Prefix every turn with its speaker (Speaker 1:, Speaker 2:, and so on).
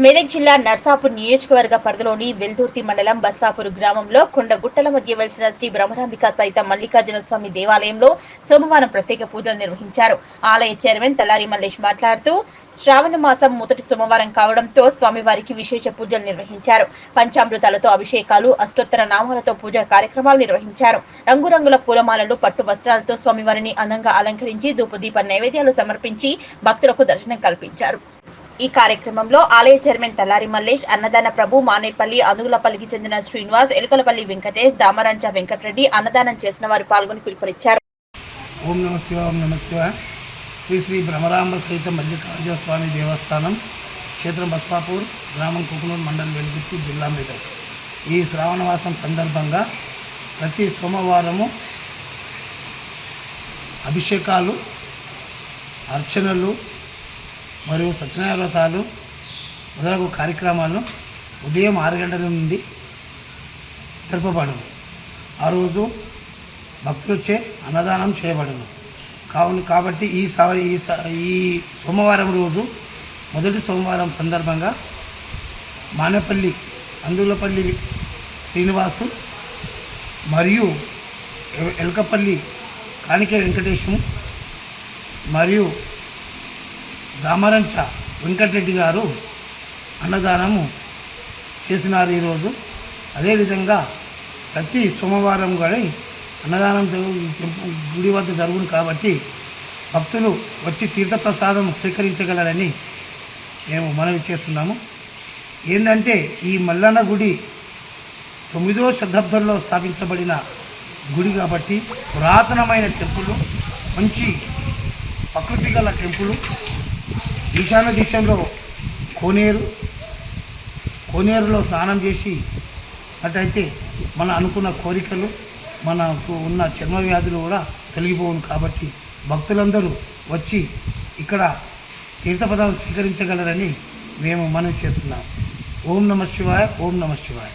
Speaker 1: మెదక్ జిల్లా నర్సాపూర్ నియోజకవర్గ పరిధిలోని వెల్దుర్తి మండలం బస్రాపూర్ గ్రామంలో కొండగుట్టల మధ్య వెలిసిన శ్రీ బ్రహ్మరాంబిక సహిత మల్లికార్జున స్వామి దేవాలయంలో సోమవారం ప్రత్యేక పూజలు నిర్వహించారు. ఆలయ చైర్మన్ తలారి మల్లేష్ మాట్లాడుతూ శ్రావణ మాసం మొదటి సోమవారం కావడంతో స్వామివారికి విశేష పూజలు నిర్వహించారు. పంచామృతాలతో అభిషేకాలు, అష్టోత్తర నామాలతో పూజా కార్యక్రమాలు నిర్వహించారు. రంగురంగుల పూలమాలలు, పట్టు వస్త్రాలతో స్వామివారిని అందంగా అలంకరించి ధూపదీప నైవేద్యాలు సమర్పించి భక్తులకు దర్శనం కల్పించారు. ఈ కార్యక్రమంలో ఆలయ చైర్మన్ తలారి మల్లేష్, అన్నదాన ప్రభు, మానేపల్లి, అనుగులపల్లికి చెందిన శ్రీనివాస్, ఎలుకలపల్లి వెంకటేష్, దామరంచ వెంకటరెడ్డి అన్నదానం చేసిన వారు పాల్గొని పిలుపునిచ్చారు.
Speaker 2: ఓం నమ శివాయ, ఓం నమ శివాయ. శ్రీ శ్రీ బ్రహ్మరాంబ సహిత మల్లికార్జున స్వామి దేవస్థానం, క్షేత్రం బస్వాపూర్, గ్రామం కుకునూరు, మండలం వెల్దుర్తి, జిల్లా మెదక్. ఈ శ్రావణమాసం సందర్భంగా ప్రతి సోమవారము అభిషేకాలు, అర్చనలు మరియు సత్యనారాయణ వ్రతాలు మొదలగు కార్యక్రమాలు ఉదయం 6 గంటల నుండి జరపబడును. ఆ రోజు భక్తులచే అన్నదానం చేయబడును. కాబట్టి ఈ సోమవారం రోజు మొదటి సోమవారం సందర్భంగా మానేపల్లి అందులపల్లి శ్రీనివాసు మరియు ఎలకపల్లి కాణికే వెంకటేశము మరియు దామరంచ వెంకటరెడ్డి గారు అన్నదానము చేసినారు ఈరోజు. అదేవిధంగా ప్రతి సోమవారం కూడా అన్నదానం గుడి వద్ద జరుగును కాబట్టి భక్తులు వచ్చి తీర్థప్రసాదం స్వీకరించగలరని మేము మనవి చేస్తున్నాము. ఏంటంటే ఈ మల్లన్న గుడి 9వ శతాబ్దంలో స్థాపించబడిన గుడి కాబట్టి పురాతనమైన టెంపుల్, మంచి ప్రకృతి గల టెంపుల్. ఈశాన్య దేశంలో కోనేరులో స్నానం చేసి అటైతే మన అనుకున్న కోరికలు, మనకు ఉన్న చర్మ వ్యాధులు కూడా తొలగిపోవును. కాబట్టి భక్తులందరూ వచ్చి ఇక్కడ తీర్థపదాలు స్వీకరించగలరని మేము మనవి చేస్తున్నాం. ఓం నమ శివాయ, ఓం నమ శివాయ.